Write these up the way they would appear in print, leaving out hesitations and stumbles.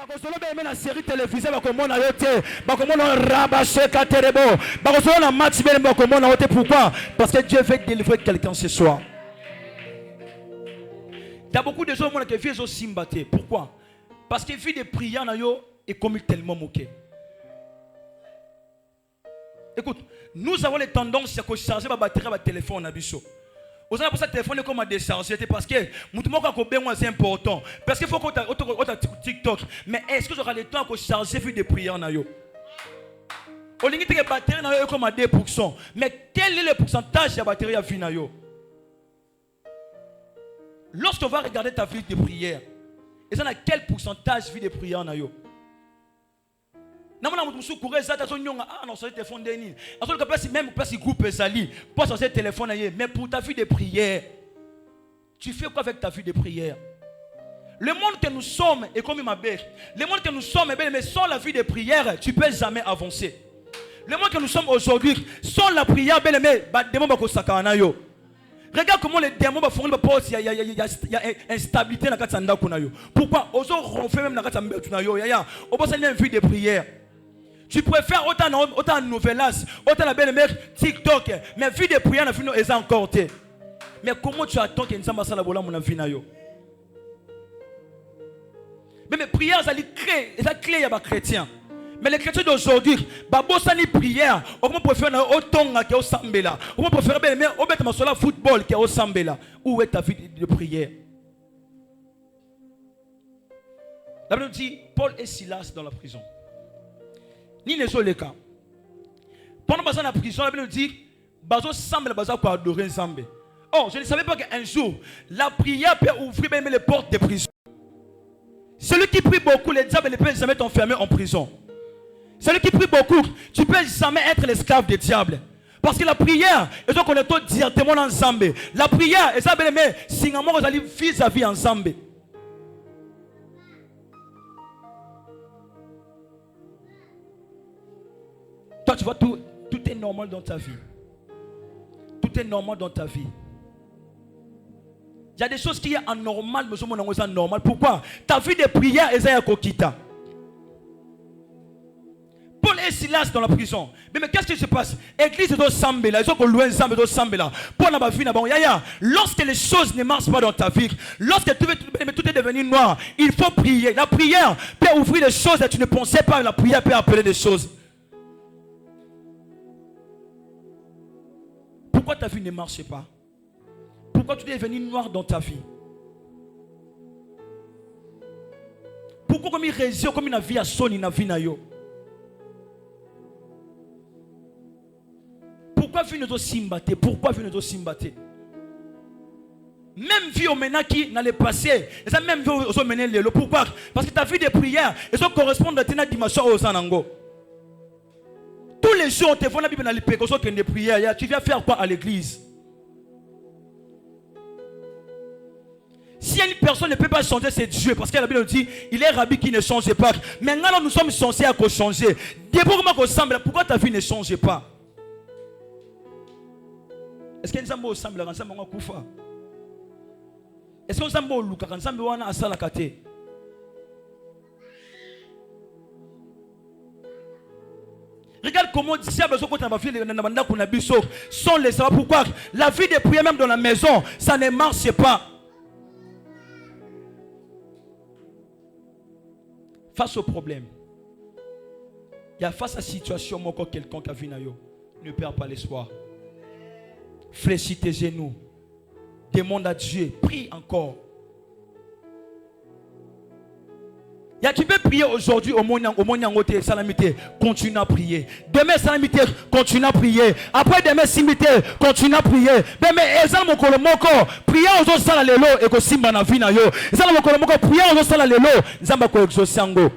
bakosolo be na série télévisée bakomona yote bakomona rabasheka terebo bakosolo na match be bakomona yote. Pourquoi? Parce que Dieu veut délivrer quelqu'un ce soir. Il y a beaucoup de gens qui vivent au Simbaté. Pourquoi? Parce que vie de prière na yo est comme tellement moqué. Écoute, nous avons les tendances à charger la batterie de téléphone à biso. Vous savez pour ça téléphone est comme à décharger parce que c'est important. Parce qu'il faut qu'on ait TikTok. Mais est-ce que j'aurai le temps de charger vie de prière na yo? On dit que la batterie na yo est comme à 2%. Mais quel est le pourcentage de la batterie à vie na yo? Lorsqu'on va regarder ta vie de prière, et ça a quel pourcentage de vie de prière na yo? Même pour ta vie de prière, tu fais quoi avec ta vie de prière? Le monde que nous sommes est comme ma belle. Le monde que nous sommes est belle, mais sans la vie de prière, tu ne peux jamais avancer. Le monde que nous sommes aujourd'hui, sans la prière, belle, mais regarde comment les démons font le poste. Il y a instabilité dans la katanda kunayo. Pourquoi? Oso ronfler même dans la katanda kunayo. On passe une vie de prière. Tu préfères autant de novelas, autant la belle mère TikTok, mais vie de prière n'a fini est encore té. Mais comment tu attends que Nzamba sala bola mon vie na yo? Mais mes prières ça clé à chrétien. Mais les chrétiens d'aujourd'hui, babosa ni prière, on préfère autant que au sambela. On préfère bien mais au bête ma sola football que au sambela. Où est ta vie de prière? La Bible dit Paul et Silas dans la prison. Ni les autres cas. Pendant que la prison, la Bible dit bazo semble bazo pour adorer Nzambe. Oh, je ne savais pas qu'un jour la prière peut ouvrir même les portes de prison. Celui qui prie beaucoup, les diables ne peuvent jamais t'enfermer en prison. Celui qui prie beaucoup, tu ne peux jamais être l'esclave des diables. Parce que la prière, et donc on est tout directement dans Nzambe. La prière, et ça bien aimé, si on a vis-à-vis Nzambe. Toi, tu vois, tout est normal dans ta vie. Tout est normal dans ta vie. Il y a des choses qui sont anormales, mais ce sont normales. Pourquoi? Ta vie de prière est à Kokita. Paul et Silas dans la prison. Mais qu'est-ce qui se passe? L'église est au Sambela. Ils sont loin de Sambela. Lorsque les choses ne marchent pas dans ta vie, lorsque tout est devenu noir, il faut prier. La prière peut ouvrir des choses et tu ne pensais pas. La prière peut appeler des choses. Pourquoi ta vie ne marche pas? Pourquoi tu es devenu noir dans ta vie? Pourquoi comme il réussit comme une vie à son une vie na yo? Pourquoi vie ne doit s'imbatter? Pourquoi vie ne doit s'imbatter? Même vie au mena qui n'allait passer, et ça même vie au mena le. Pourquoi? Parce que ta vie de prière, et ça correspond à ta dimension aux anango. Tous les jours, on te voit la Bible dans les pécations qui de prière. Tu viens faire quoi à l'église? Si une personne ne peut pas changer, c'est Dieu. Parce que la Bible dit, il est rabbi qui ne change pas. Maintenant, nous sommes censés à changer. Pourquoi ta vie ne change pas? Est-ce que nous sommes ensemble? Est-ce que nous sommes ensemble? Regarde comment sont les savoir. Pourquoi? La vie de prière même dans la maison, ça ne marche pas. Face au problème, il y a face à la situation, quand quelqu'un qui a vu ne perd pas l'espoir. Fléchis tes genoux. Demande à Dieu. Prie encore. Tu peux prier aujourd'hui au monde salamité, continue à prier. Demain salamité, continue à prier. Après demain simité, continue à prier. Mais ezal mokolo moko, prier aux autres sala lelo et ko simba na vina yo. Ezal mokolo moko, prier aux autres sala lelo, nzamba ko exauciango.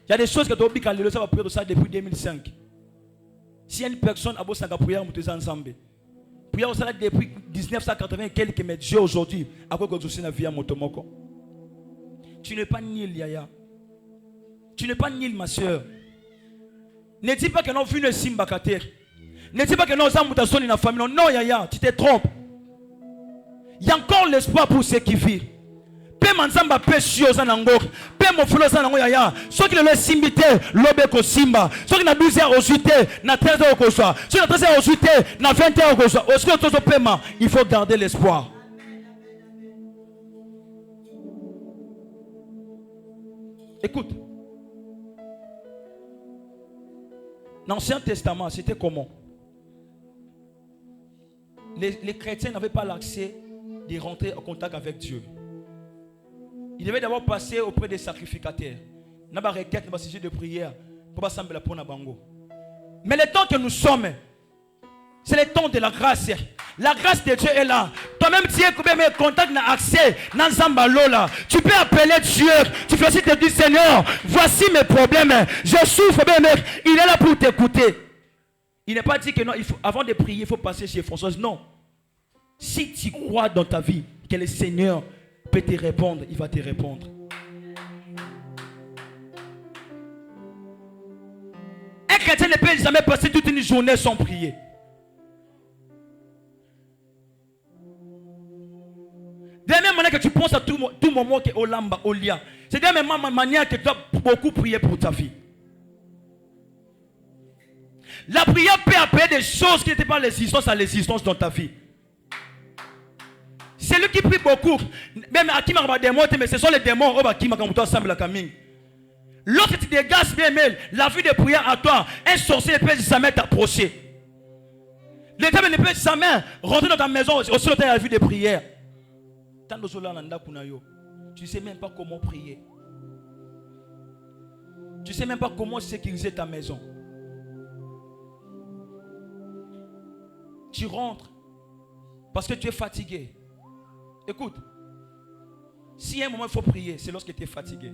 Il y a des choses que tu oublies quand lelo ça va prier de ça depuis 2005. Si une personne a beau s'engager prier mutu ensemble. Prier au sala depuis 1980 quelques mais Dieu aujourd'hui a quoi exaucer na vie à motomoko. Tu n'es pas nul, Yaya. Tu n'es pas nul, ma soeur. Ne dis pas que non, vu ne simbakater. Ne dis pas que non, ça m'a sonné dans la famille. Non, Yaya, tu te trompes. Il y a encore l'espoir pour ceux qui vivent. Pe manzamba pe shioza nango. Pe mofuloza nango yaya. Ceux qui le simbité, lobe ko simba. Ceux qui na 12h au suité, na 13h au kosa. Ceux qui na 13h au suité, na 20h au kosa. Au suité au paiement, il faut garder l'espoir. Écoute. L'Ancien Testament, c'était comment? Les chrétiens n'avaient pas l'accès de rentrer en contact avec Dieu. Ils devaient d'abord passer auprès des sacrificateurs. N'a pas requête, n'a pas sujet de prière pour pas sembler pour na bango. Mais le temps que nous sommes, c'est le temps de la grâce. La grâce de Dieu est là. Toi-même, tu es contact, n'a accès, n'a zambalola. Tu peux appeler Dieu. Tu fais aussi te dire, Seigneur, voici mes problèmes. Je souffre, mec. Il est là pour t'écouter. Il n'est pas dit que non, avant de prier, il faut passer chez Françoise. Non. Si tu crois dans ta vie que le Seigneur peut te répondre, il va te répondre. Un chrétien ne peut jamais passer toute une journée sans prier. De la même manière que tu penses à tout moment que au lamba, au lien. C'est de la même manière que tu dois beaucoup prier pour ta vie. La prière peut appeler des choses qui n'étaient pas l'existence à l'existence dans ta vie. C'est lui qui prie beaucoup. Même à qui m'a démon, mais ce sont les démons qui m'a semble la camine. Lorsque tu dégages bien la vie de prière à toi, un sorcier ne peut jamais t'approcher. Le diable ne peut jamais rentrer dans ta maison aussi longtemps la vie de prière. Tu ne sais même pas comment prier. Tu ne sais même pas comment sécuriser ta maison. Tu rentres parce que tu es fatigué. Écoute, si à un moment il faut prier, c'est lorsque tu es fatigué.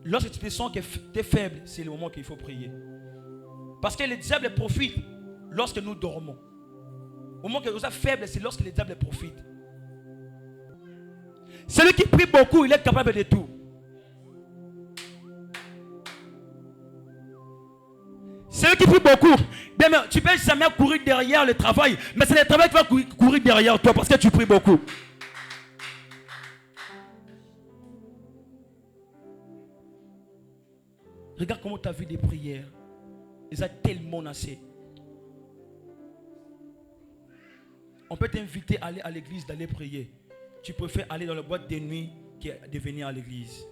Lorsque tu te sens que tu es faible, c'est le moment qu'il faut prier. Parce que le diable profite lorsque nous dormons. Au moment que nous sommes faibles, c'est lorsque le diable profite. Celui qui prie beaucoup, il est capable de tout. Celui qui prie beaucoup, tu ne peux jamais courir derrière le travail, mais c'est le travail qui va courir derrière toi parce que tu pries beaucoup. Regarde comment ta vie de prière, ils ont tellement nassé. On peut t'inviter à aller à l'église, d'aller prier. Tu préfères aller dans la boîte de nuit que de venir à l'église.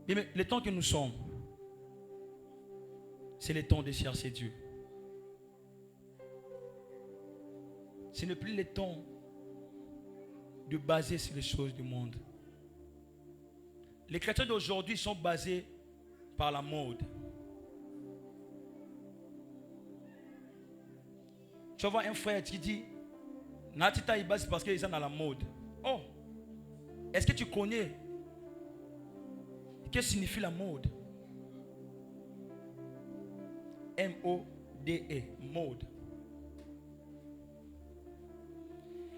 Mais le temps que nous sommes, c'est le temps de chercher Dieu. Ce n'est plus le temps de baser sur les choses du monde. Les chrétiens d'aujourd'hui sont basés par la mode. Tu vas voir un frère qui dit Natita il base parce qu'ils sont dans la mode. Oh, est-ce que tu connais qu'est-ce que signifie la mode? M-O-D-E, mode.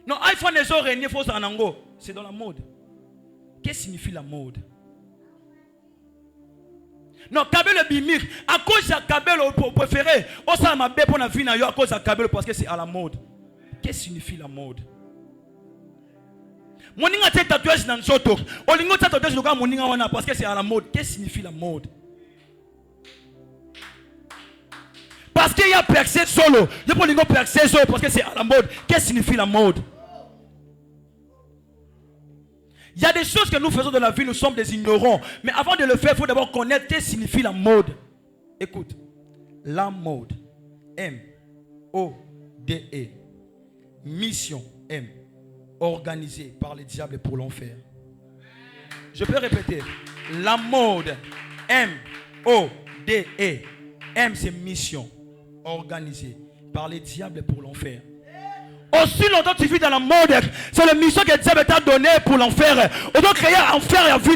Non, iPhone est au régné, faut en ango. C'est dans la mode. Qu'est-ce que signifie la mode? Non, Kabel le bimir. À cause de Kabel préféré, on s'en m'a bien pour la vie à cause de Kabel parce que c'est à la mode. Qu'est-ce que signifie la mode? Moninga te tatouage dans soto. Olingo te tatouage loka moninga wana parce que c'est à la mode. Qu'est-ce que signifie la mode? Parce qu'il y a percé solo. Je peux lingo percé solo parce que c'est à la mode. Qu'est-ce que signifie la mode? Il y a des choses que nous faisons dans la vie, nous sommes des ignorants. Mais avant de le faire, il faut d'abord connaître ce que signifie la mode. Écoute, la mode, M-O-D-E, mission, M, organisée par les diables pour l'enfer. Je peux répéter, la mode, M-O-D-E, M c'est mission, organisée par les diables pour l'enfer. Aussi longtemps tu vis dans la mode, c'est la mission que Dieu t'a donnée pour l'enfer. On doit créer enfer et vie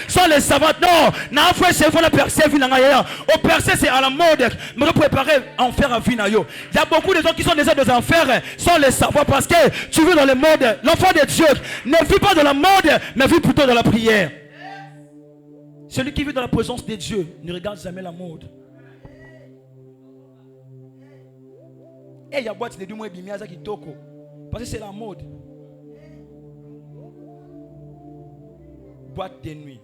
sans les savants. Non, n'a fait c'est faut la percer vie na au percer c'est à la mode, mais préparer enfer à vie na yo. Il y a beaucoup de gens qui sont déjà dans l'enfer sans les savoir parce que tu vis dans le mode. L'enfant de Dieu ne vit pas dans la mode, mais vit plutôt dans la prière. Celui qui vit dans la présence de Dieu ne regarde jamais la mode. Et il y a boîte de 2 mois bimiaza qui toko. Parce que c'est la mode. Boîte de nuit.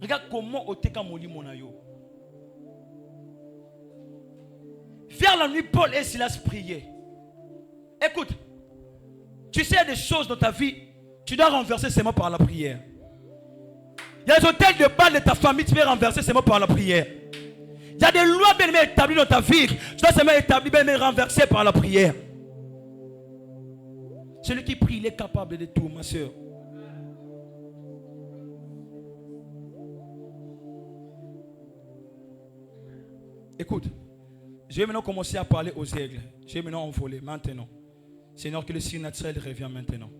Regarde comment Oteka Moli Monayo. Vers la nuit, Paul et Silas priaient. Écoute, tu sais des choses dans ta vie, tu dois renverser seulement par la prière. Il y a des hôtels de bal de ta famille, tu peux renverser seulement par la prière. Il y a des lois bien établies dans ta vie, tu dois seulement établir, bien renverser par la prière. Celui qui prie, il est capable de tout, ma soeur. Écoute, je vais maintenant commencer à parler aux aigles. Je vais maintenant envoler, maintenant. Seigneur, que le signe naturel revient maintenant.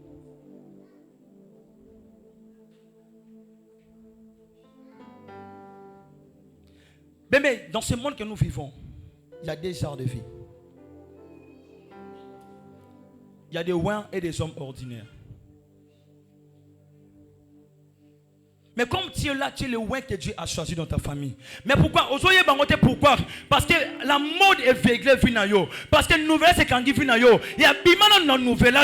Mais dans ce monde que nous vivons, il y a des genres de vie. Il y a des ouins et des hommes ordinaires. Mais comme tu es là, tu es le ouin que Dieu a choisi dans ta famille. Mais pourquoi? Pourquoi? Parce que la mode est véglée vinayo. Parce que la nouvelle c'est quand il vinayo. Il y a bimana dans la nouvelle,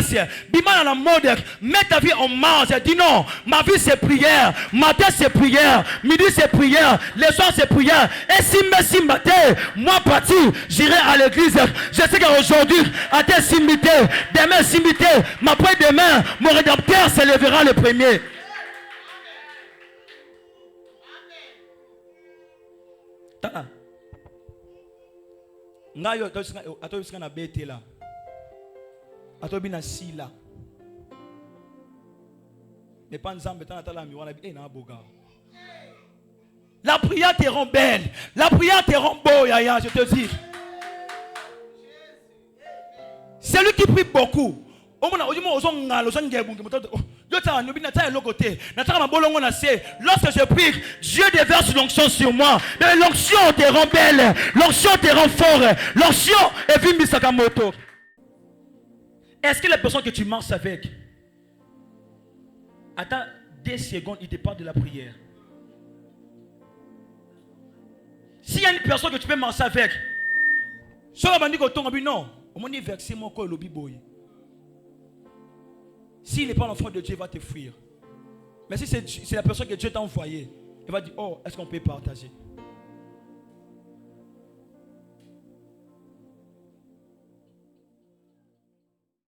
bimana dans la mode. Mets ta vie en marche. Dis non, ma vie c'est prière. Matin c'est prière. Midi c'est prière. Le soir c'est prière. Et si matin, moi parti, j'irai à l'église. Je sais qu'aujourd'hui, à tes simité, demain simité, ma après-demain, mon rédempteur se lèvera le premier. Ngayo atobisika na betela atobina sila mais pas nzambe tana tala mi wana na boga. La prière te rend belle, la prière te rend beau, yaya, je te dis. Celui qui prie beaucoup, lorsque je prie, Dieu déverse l'onction sur moi. Mais l'onction te rend belle, l'onction te rend fort, l'onction est vime Sakamoto. Est-ce que les personnes que tu marches avec, attends 2 secondes, il te parle de la prière. S'il y a une personne que tu peux marcher avec, non, on dit verser mon corps le biboy. S'il n'est pas l'enfant de Dieu, il va te fuir. Mais si c'est la personne que Dieu t'a envoyée, il va dire, oh, est-ce qu'on peut partager?